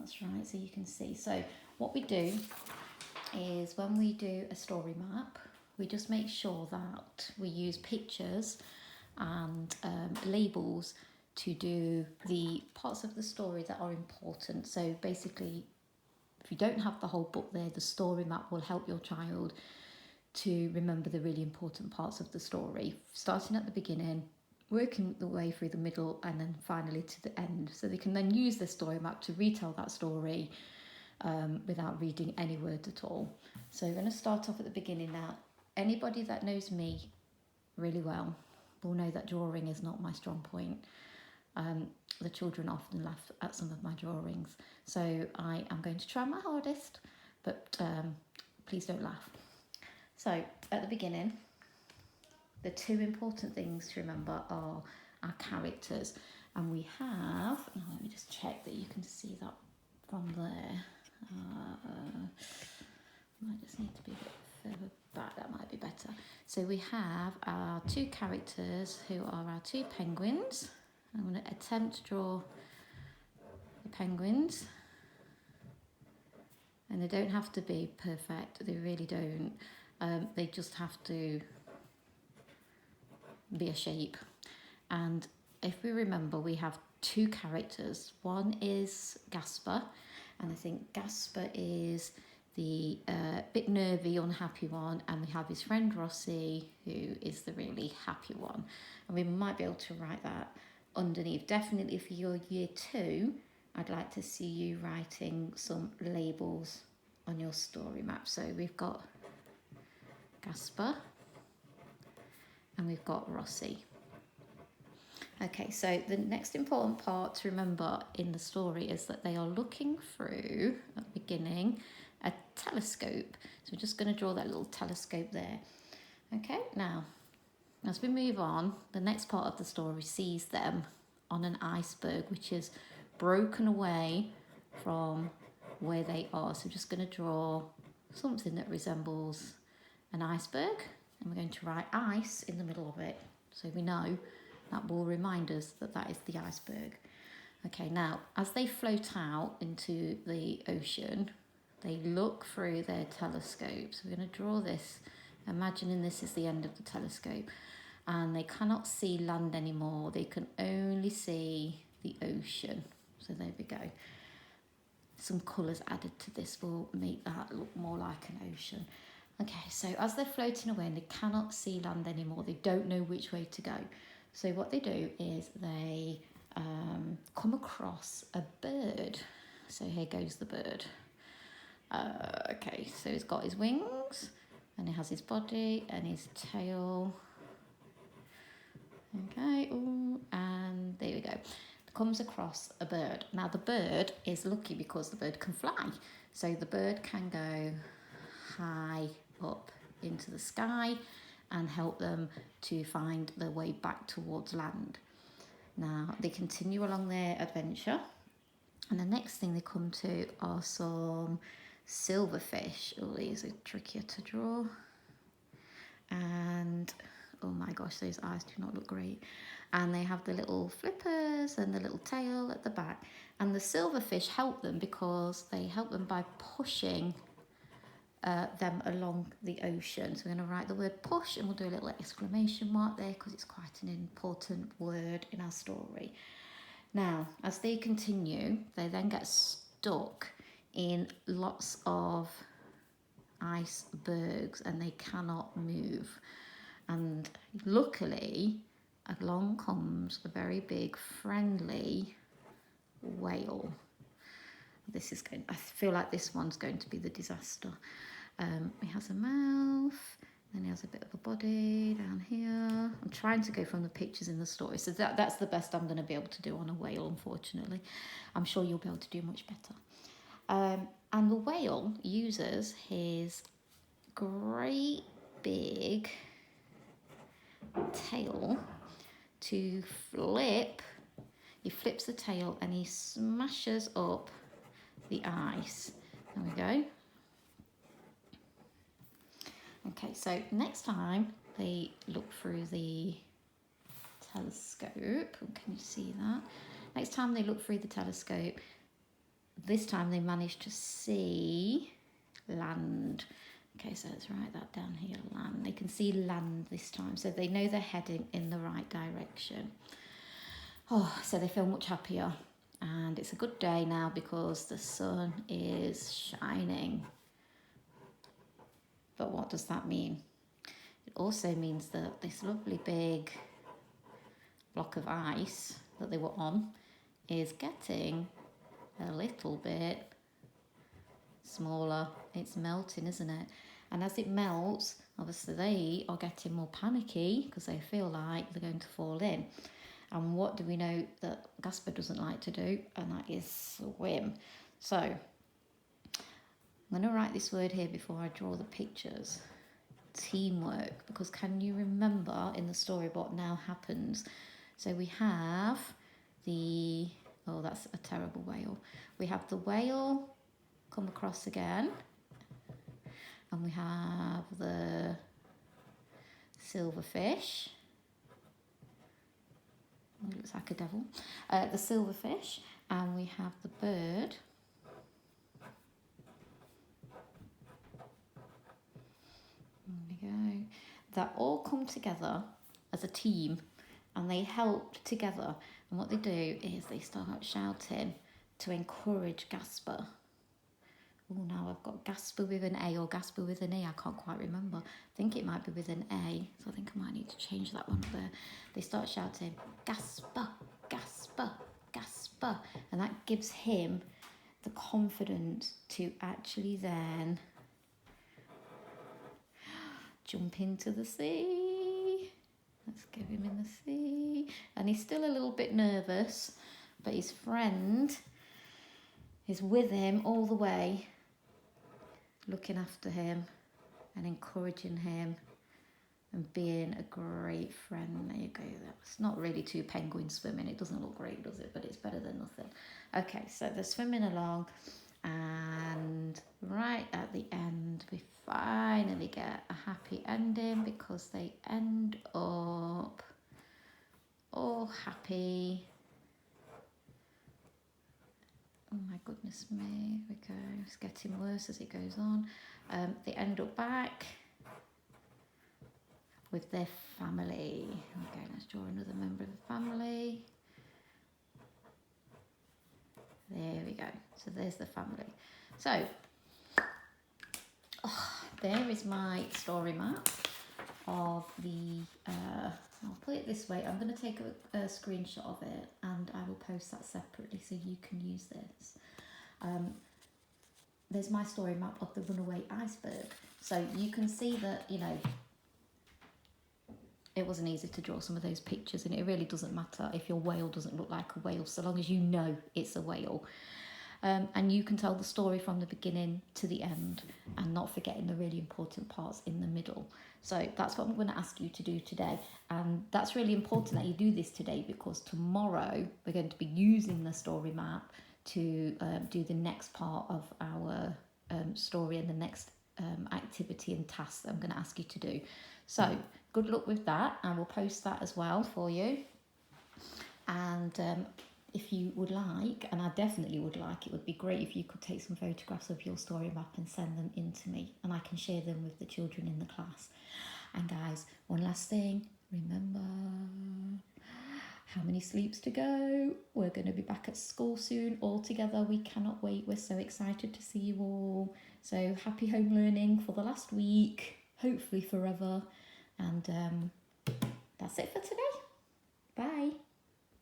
That's right, so you can see. So what we do is when we do a story map, we just make sure that we use pictures and labels to do the parts of the story that are important. So basically, if you don't have the whole book there, the story map will help your child to remember the really important parts of the story, starting at the beginning, working the way through the middle, and then finally to the end. So they can then use the story map to retell that story without reading any words at all. So we're going to start off at the beginning now. Anybody that knows me really well will know that drawing is not my strong point. The children often laugh at some of my drawings, so I am going to try my hardest, but please don't laugh. So at the beginning, the two important things to remember are our characters, and we have, let me just check that you can see that from there. Might just need to be a bit further back, that might be better. So we have our two characters who are our two penguins. I'm going to attempt to draw the penguins, and they don't have to be perfect, they really don't. They just have to be a shape. And if we remember, we have two characters. One is Gasper, and I think Gasper is the bit nervy, unhappy one, and we have his friend Rossi, who is the really happy one. And we might be able to write that underneath. Definitely for your year 2, I'd like to see you writing some labels on your story map. So we've got Gasper and we've got Rossi. Okay, so the next important part to remember in the story is that they are looking through, at the beginning, a telescope. So we're just going to draw that little telescope there. Okay, now, as we move on, the next part of the story sees them on an iceberg, which is broken away from where they are. So we're just going to draw something that resembles an iceberg, and we're going to write ice in the middle of it, so we know that will remind us that that is the iceberg. Okay, now, as they float out into the ocean, they look through their telescope. So we're going to draw this, imagining this is the end of the telescope. And they cannot see land anymore. They can only see the ocean. So there we go. Some colours added to this will make that look more like an ocean. Okay, so as they're floating away and they cannot see land anymore, they don't know which way to go. So what they do is they come across a bird. So here goes the bird. Okay, so he's got his wings, and he has his body and his tail. Okay, ooh, and there we go. Comes across a bird. Now the bird is lucky because the bird can fly. So the bird can go high up into the sky and help them to find their way back towards land. Now they continue along their adventure, and the next thing they come to are some silverfish. Oh, these are trickier to draw. And oh my gosh, those eyes do not look great. And they have the little flippers and the little tail at the back. And the silverfish help them because they help them by pushing them along the ocean. So we're going to write the word push, and we'll do a little exclamation mark there because it's quite an important word in our story. Now, as they continue, they then get stuck in lots of icebergs and they cannot move. And luckily, along comes a very big, friendly whale. I feel like this one's going to be the disaster. He has a mouth, then he has a bit of a body down here. I'm trying to go from the pictures in the story, so that's the best I'm going to be able to do on a whale, unfortunately. I'm sure you'll be able to do much better. And the whale uses his great big tail to flip. He flips the tail and he smashes up the ice. There we go. Okay, so next time they look through the telescope, can you see that? Next time they look through the telescope, this time they managed to see land. Okay, so let's write that down here, land. They can see land this time, so they know they're heading in the right direction. Oh, so they feel much happier. And it's a good day now because the sun is shining. But what does that mean? It also means that this lovely big block of ice that they were on is getting a little bit smaller. It's melting, isn't it? And as it melts, obviously they are getting more panicky because they feel like they're going to fall in. And what do we know that Gasper doesn't like to do? And that is swim. So I'm going to write this word here before I draw the pictures. Teamwork. Because can you remember in the story what now happens? So we have the... Oh, that's a terrible whale. We have the whale come across again. And we have the silverfish. It looks like a devil. The silverfish. And we have the bird. There we go. That all come together as a team. And they help together. And what they do is they start shouting to encourage Gasper. Oh, now I've got Gasper with an A or Gasper with an E. I can't quite remember. I think it might be with an A. So I think I might need to change that one there. They start shouting, Gasper, Gasper, Gasper. And that gives him the confidence to actually then jump into the sea. Let's get him in the sea. And he's still a little bit nervous, but his friend is with him all the way, looking after him and encouraging him and being a great friend. There you go. That's not really two penguins swimming. It doesn't look great, does it? But it's better than nothing. Okay, so they're swimming along, and right at the end, we finally get a happy ending because they end up all happy. Oh my goodness me, here we go. It's getting worse as it goes on. They end up back with their family. Okay, let's draw another member of the family. There we go. So there's the family. So, there is my story map of the, I'll put it this way, I'm going to take a screenshot of it and I will post that separately so you can use this. There's my story map of the runaway iceberg. So you can see that, you know, it wasn't easy to draw some of those pictures, and it really doesn't matter if your whale doesn't look like a whale, so long as you know it's a whale. And you can tell the story from the beginning to the end and not forgetting the really important parts in the middle. So that's what I'm going to ask you to do today. And that's really important that you do this today because tomorrow we're going to be using the story map to do the next part of our story and the next activity and task that I'm going to ask you to do. So good luck with that, and we'll post that as well for you. And if you would like, and I definitely would like, it would be great if you could take some photographs of your story map and send them in to me, and I can share them with the children in the class. And guys, one last thing, remember how many sleeps to go. We're going to be back at school soon all together. We cannot wait. We're so excited to see you all. So happy home learning for the last week, hopefully forever. And that's it for today. Bye.